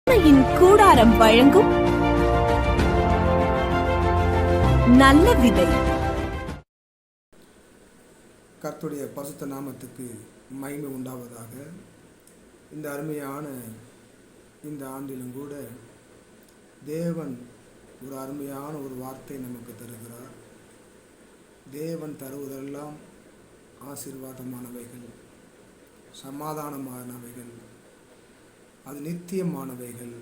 கூடாரம் வழங்கும் நல்ல விதை. கர்த்தருடைய பரிசுத்த நாமத்துக்கு மகிமை உண்டாவதாக. இந்த அருமையான இந்த ஆண்டிலும் கூட தேவன் ஒரு அருமையான ஒரு வார்த்தை நமக்கு தருகிறார். தேவன் தருவதெல்லாம் ஆசீர்வாதமானவைகள், சமாதானமானவைகள், அது நித்தியமானவைகள்.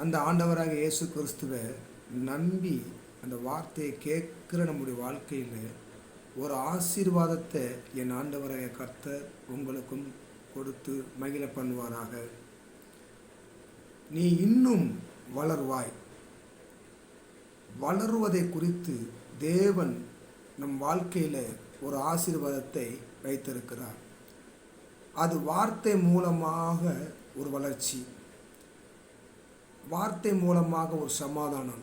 அந்த ஆண்டவராக இயேசு கிறிஸ்துவை நம்பி அந்த வார்த்தையை கேட்குற நம்முடைய வாழ்க்கையில் ஒரு ஆசீர்வாதத்தை என் ஆண்டவராக கர்த்தர் உங்களுக்கும் கொடுத்து மகிழ பண்ணுவாராக. நீ இன்னும் வளருவாய். வளருவதை குறித்து தேவன் நம் வாழ்க்கையில் ஒரு ஆசீர்வாதத்தை வைத்திருக்கிறார். அது வார்த்தை மூலமாக ஒரு வளர்ச்சி, வார்த்தை மூலமாக ஒரு சமாதானம்,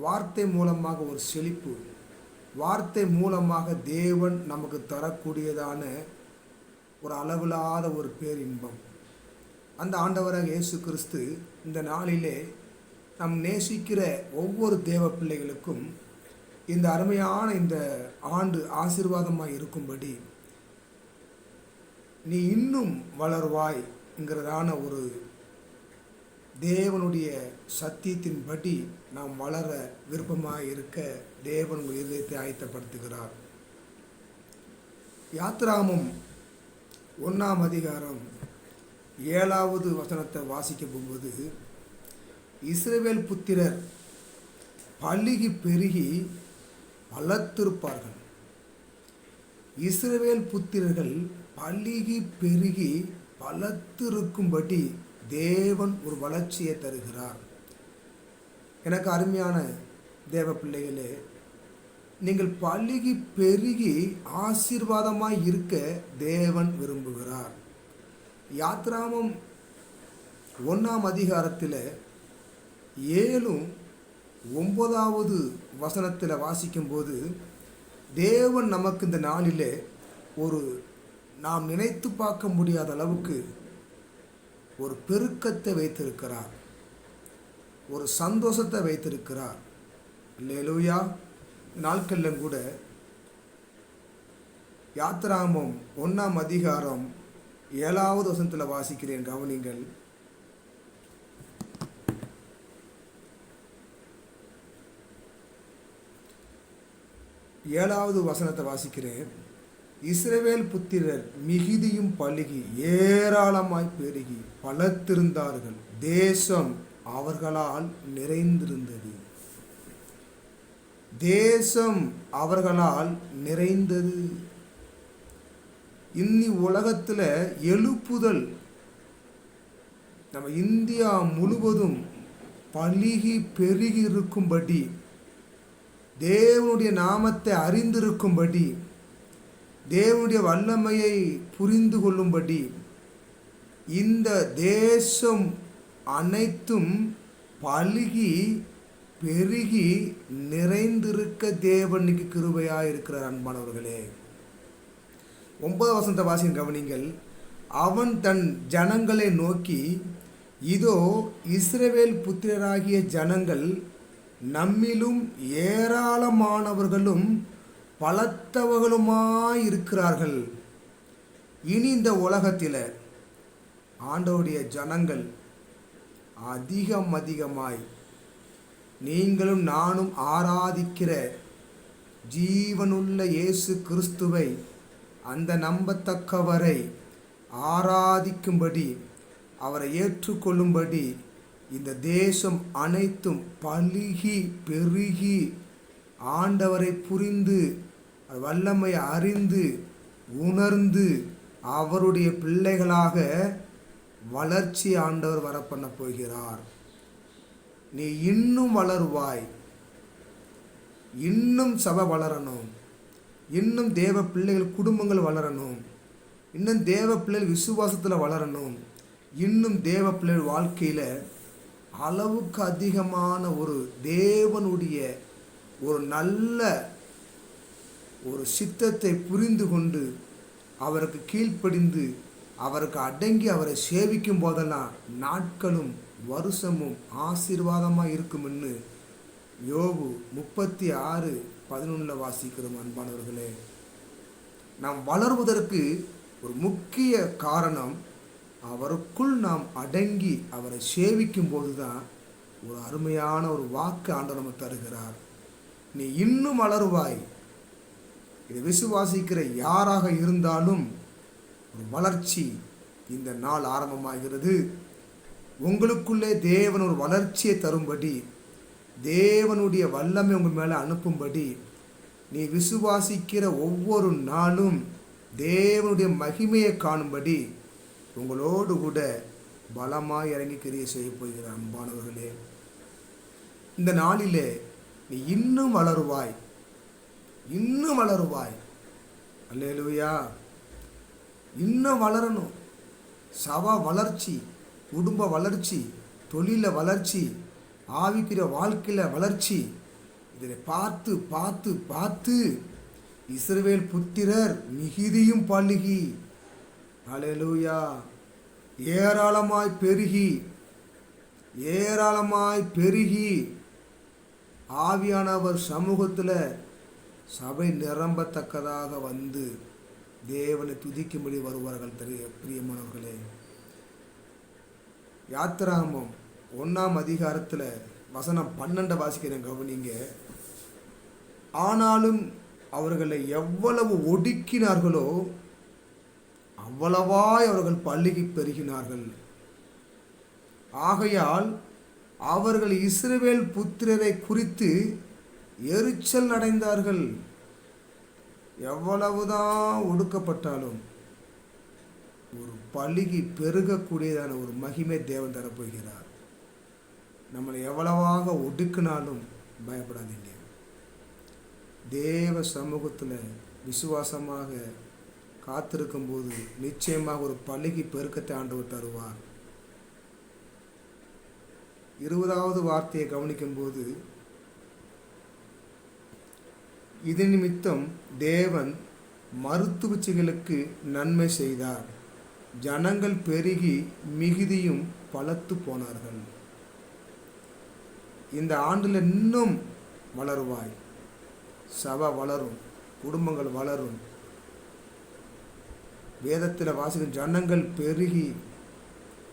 வார்த்தை மூலமாக ஒரு செழிப்பு, வார்த்தை மூலமாக தேவன் நமக்கு தரக்கூடியதான ஒரு அளவில்லாத ஒரு பேரின்பம். அந்த ஆண்டவராக இயேசு கிறிஸ்து இந்த நாளிலே நம் நேசிக்கிற ஒவ்வொரு தேவ பிள்ளைகளுக்கும் இந்த அருமையான இந்த ஆண்டு ஆசீர்வாதமாக இருக்கும்படி நீ இன்னும் வளருவாய் என்கிறதான ஒரு தேவனுடைய சத்தியத்தின்படி நாம் வளர விருப்பமாக இருக்க தேவன் இதயத்தை ஆயத்தப்படுத்துகிறார். யாத்திராகமம் 1ஆம் அதிகாரம் 7வது வசனத்தை வாசிக்க போகும்போது, இஸ்ரவேல் புத்திரர் பலுகி பெருகி பலத்திருப்பார்கள். இஸ்ரவேல் புத்திரர்கள் பலுகி பெருகி பலத்திருக்கும்படி தேவன் ஒரு வளர்ச்சியை தருகிறார். எனக்கு அருமையான தேவ பிள்ளைகளே, நீங்கள் பலுகி பெருகி ஆசீர்வாதமாய் இருக்க தேவன் விரும்புகிறார். யாத்திராகமம் 1ஆம் அதிகாரத்தில் 7, 9வது வசனத்தில் வாசிக்கும்போது தேவன் நமக்கு இந்த நாளிலே ஒரு நாம் நினைத்து பார்க்க முடியாத அளவுக்கு ஒரு பெருக்கத்தை வைத்திருக்கிறார், ஒரு சந்தோஷத்தை வைத்திருக்கிறார். அல்லேலூயா. நாட்களிலும் கூட யாத்திராகமம் 1ஆம் அதிகாரம் 7வது வசனத்தில் வாசிக்கிறேன், கவனிங்கள். ஏழாவது வசனத்தை வாசிக்கிறேன். இஸ்ரவேல் புத்திரர் மிகுதியும் பலுகி ஏராளமாய் பெருகி பலத்திருந்தார்கள். தேசம் அவர்களால் நிறைந்திருந்தது. தேசம் அவர்களால் நிறைந்தது. இன்னி உலகத்தில் எழுப்புதல் நம்ம இந்தியா முழுவதும் பலுகி பெருகி இருக்கும்படி, தேவனுடைய நாமத்தை அறிந்திருக்கும்படி, தேவனுடைய வல்லமையை புரிந்து கொள்ளும்படி இந்த தேசம் அனைத்தும் பலுகி பெருகி நிறைந்திருக்க தேவனுக்கு கிருபையாக இருக்கிறார். அன்பானவர்களே, 9வது வசனத்தை வாசிங்க, கவனிங்கள். அவன் தன் ஜனங்களை நோக்கி, இதோ இஸ்ரவேல் புத்திரராகிய ஜனங்கள் நம்மிலும் ஏராளமானவர்களும் பலத்தவர்களுமாயிருக்கிறார்கள். இனி இந்த உலகத்தில் ஆண்டவருடைய ஜனங்கள் அதிகமாய் நீங்களும் நானும் ஆராதிக்கிற ஜீவனுள்ள இயேசு கிறிஸ்துவை அந்த நம்பத்தக்கவரை ஆராதிக்கும்படி, அவரை ஏற்றுக்கொள்ளும்படி இந்த தேசம் அனைத்தும் பலுகி பெருகி ஆண்டவரை புரிந்து வல்லமையை அறிந்து உணர்ந்து அவருடைய பிள்ளைகளாக வளர்ச்சி ஆண்டவர் வரப்பண்ண போகிறார். நீ இன்னும் வளருவாய். இன்னும் சபை வளரணும், இன்னும் தேவ பிள்ளைகள் குடும்பங்கள் வளரணும், இன்னும் தேவ பிள்ளைகள் விசுவாசத்தில் வளரணும், இன்னும் தேவ பிள்ளைகள் வாழ்க்கையில் அளவுக்கு அதிகமான ஒரு தேவனுடைய ஒரு நல்ல ஒரு சித்தத்தை புரிந்து கொண்டு அவருக்கு கீழ்ப்படிந்து அவருக்கு அடங்கி அவரை சேவிக்கும் போதெல்லாம் நாட்களும் வருஷமும் ஆசீர்வாதமாக இருக்கும்னு யோபு 36:11 வாசிக்கிறோம். அன்பானவர்களே, நாம் வளர்வதற்கு ஒரு முக்கிய காரணம் அவருக்குள் நாம் அடங்கி அவரை சேவிக்கும் போது தான் ஒரு அருமையான ஒரு வாக்கு ஆண்டவர் நமக்கு தருகிறார். நீ இன்னும் வளருவாய். இதை விசுவாசிக்கிற யாராக இருந்தாலும் ஒரு வளர்ச்சி இந்த நாள் ஆரம்பமாகிறது. உங்களுக்குள்ளே தேவன் ஒரு வளர்ச்சியை தரும்படி, தேவனுடைய வல்லமை உங்கள் மேலே அனுப்பும்படி, நீ விசுவாசிக்கிற ஒவ்வொரு நாளும் தேவனுடைய மகிமையை காணும்படி உங்களோடு கூட பலமாய் இறங்கி கிரியை செய்ய போகிற அன்பானவர்களே, இந்த நாளிலே நீ இன்னும் வளருவாய், இன்னும் வளருவாய். அல்லேலூயா. இன்னும் வளரணும். சபை வளர்ச்சி, குடும்ப வளர்ச்சி, தொழில வளர்ச்சி, ஆவிக்கிற வாழ்க்கையில் வளர்ச்சி, இதை பார்த்து பார்த்து பார்த்து இஸ்ரவேல் புத்திரர் மிகுதியும் பலுகி, அல்லேலூயா, ஏராளமாய் பெருகி ஏராளமாய் பெருகி ஆவியானவர் சமூகத்தில் சபை நிரம்பத்தக்கதாக வந்து தேவனை துதிக்கும்படி வருவார்கள். பிரியமானவர்களே, யாத்திராகமம் 1 வசனம் 12 வாசிக்கிறேன், கவனிங்க. ஆனாலும் அவர்களை எவ்வளவு ஒடுக்கினார்களோ அவ்வளவாய் அவர்கள் பல்லுகி பெருகினார்கள். ஆகையால் அவர்கள் இஸ்ரவேல் புத்திரரை குறித்து எரிச்சல் அடைந்தார்கள். எவ்வளவுதான் ஒடுக்கப்பட்டாலும் ஒரு பலுகி பெருகக்கூடியதான ஒரு மகிமை தேவன் தரப்போகிறார். நம்மளை எவ்வளவாக ஒடுக்கினாலும் பயப்படாதீங்க. தேவ சமூகத்தில் விசுவாசமாக காத்திருக்கும் போது நிச்சயமாக ஒரு பலுகி பெருக்கத்தை ஆண்டவர் தருவார். 20வது வார்த்தையை கவனிக்கும் போது, இது நிமித்தம் தேவன் மருத்துவச்சிகளுக்கு நன்மை செய்தார், ஜனங்கள் பெருகி மிகுதியும் பலத்து போனார்கள். இந்த ஆண்டில் இன்னும் வளருவாய். சபை வளரும், குடும்பங்கள் வளரும். வேதத்தில் வாசிக்கும் ஜனங்கள் பெருகி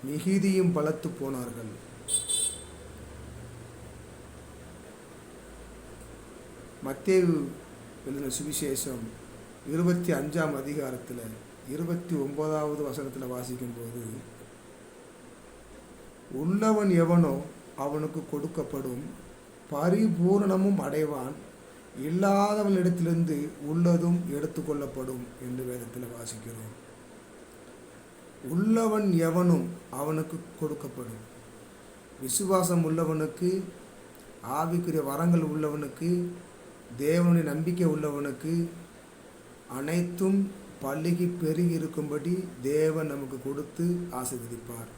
மிகுதியும் பலத்து போனார்கள். மத்தேயு எழுதின சுவிசேஷம் 25 29வது வசனத்தில் வாசிக்கும்போது, உள்ளவன் எவனோ அவனுக்கு கொடுக்கப்படும், பரிபூரணமும் அடைவான், இல்லாதவனிடத்திலிருந்து உள்ளதும் எடுத்துக்கொள்ளப்படும் என்று வேதத்தில் வாசிக்கிறோம். உள்ளவன் எவனும் அவனுக்கு கொடுக்கப்படும். விசுவாசம் உள்ளவனுக்கு, ஆவிக்குரிய வரங்கள் உள்ளவனுக்கு, தேவனுடைய நம்பிக்கை உள்ளவனுக்கு அனைத்தும் பல்லுகி பெருகி இருக்கும்படி தேவன் நமக்கு கொடுத்து ஆசீர்வதிப்பார்.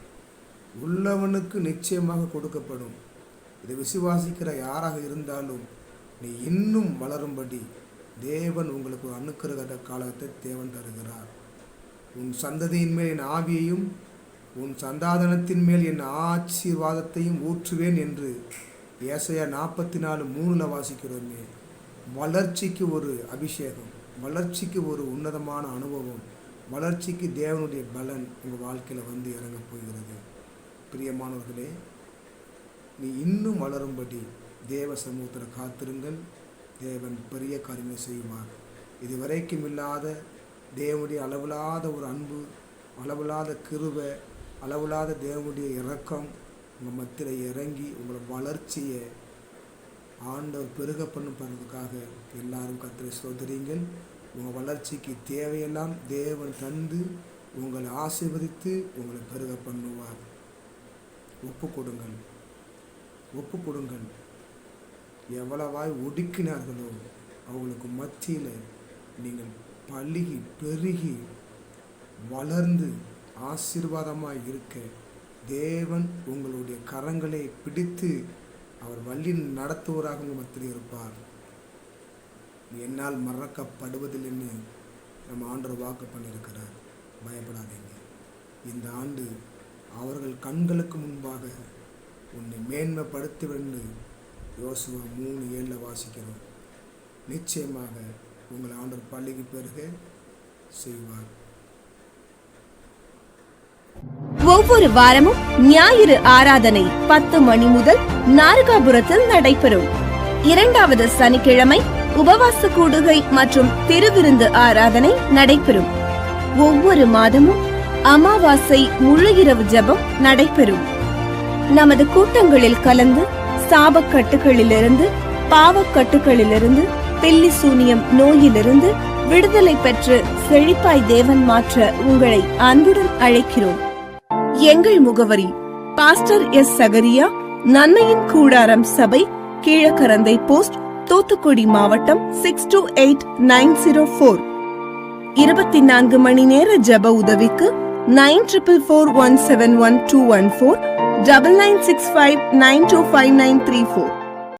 உள்ளவனுக்கு நிச்சயமாக கொடுக்கப்படும். இதை விசுவாசிக்கிற யாராக இருந்தாலும் நீ இன்னும் வளரும்படி தேவன் உங்களுக்கு ஒரு அனுக்கிரக காலத்தை தேவன் தருகிறார். உன் சந்ததியின் மேல் என் ஆவியையும் உன் சந்தாதனத்தின் மேல் என் ஆசீர்வாதத்தையும் ஊற்றுவேன் என்று ஏசாயா 44:3 வாசிக்கிறோமே. வளர்ச்சிக்கு ஒரு அபிஷேகம், வளர்ச்சிக்கு ஒரு உன்னதமான அனுபவம், வளர்ச்சிக்கு தேவனுடைய பலன் உங்கள் வாழ்க்கையில் வந்து இறங்க போகிறது. பிரியமானவர்களே, நீ இன்னும் வளரும்படி தேவ சமூகத்தில் காத்திருங்கள். தேவன் பெரிய காரியங்களை செய்வார். இதுவரைக்கும் இல்லாத தேவனுடைய அளவில்லாத ஒரு அன்பு, அளவில்லாத கிருபை, அளவில்லாத தேவனுடைய இரக்கம் உங்கள் மத்தியில் இறங்கி உங்களை வளர்ச்சியை ஆண்டவர் பெருக பண்ணுறதுக்காக எல்லாரும் கர்த்தரை ஸ்தோத்திரியுங்கள். உங்கள் வளர்ச்சிக்கு தேவையெல்லாம் தேவன் தந்து உங்களை ஆசீர்வதித்து உங்களை பெருக பண்ணுவார். ஒப்பு கொடுங்கள், ஒப்பு கொடுங்கள். எவ்வளவாய் ஒடுக்கினார்களோ அவங்களுக்கு மத்தியில் நீங்கள் பலுகி பெருகி வளர்ந்து ஆசீர்வாதமாக இருக்க தேவன் உங்களுடைய கரங்களை பிடித்து அவர் வழி நடத்துவராக உங்கள் மத்தியில் இருப்பார். என்னால் மறக்கப்படுவதில்லைன்னு நம்ம ஆண்டவர் வாக்கு பண்ணியிருக்கிறார். பயப்படாதீங்க. இந்த ஆண்டு அவர்கள் கண்களுக்கு முன்பாக உன்னை மேன்மைப்படுத்துவென்று யோசுவா 3:7 வாசிக்கிறோம். நிச்சயமாக உங்கள் ஆண்டவர் பள்ளிக்கு பெருக செய்வார். ஒவ்வொரு வாரமும் ஞாயிறு ஆராதனை 10 மணி முதல் நார்காபுரத்தில் நடைபெறும். 2வது சனிக்கிழமை உபவாச கூடுகை மற்றும் திருவிருந்து ஆராதனை நடைபெறும். ஒவ்வொரு மாதமும் அமாவாசை முழு இரவு ஜெபம் நடைபெறும். நமது கூட்டங்களில் கலந்து சாபக்கட்டுகளிலிருந்து, பாவக்கட்டுகளிலிருந்து, பில்லி சூனியம் நோயிலிருந்து விடுதலை பெற்று செழிப்பாய் தேவன் மாற்ற உங்களை அன்புடன் அழைக்கிறோம். எங்கள் முகவரி: பாஸ்டர் எஸ். சகரியா, நன்மையின் கூடாரம் சபை, கீழக்கரந்தை போஸ்ட், தூத்துக்குடி மாவட்டம் 628904. 24 மணி நேர ஜெப உதவிக்கு 9441711214 9965925934.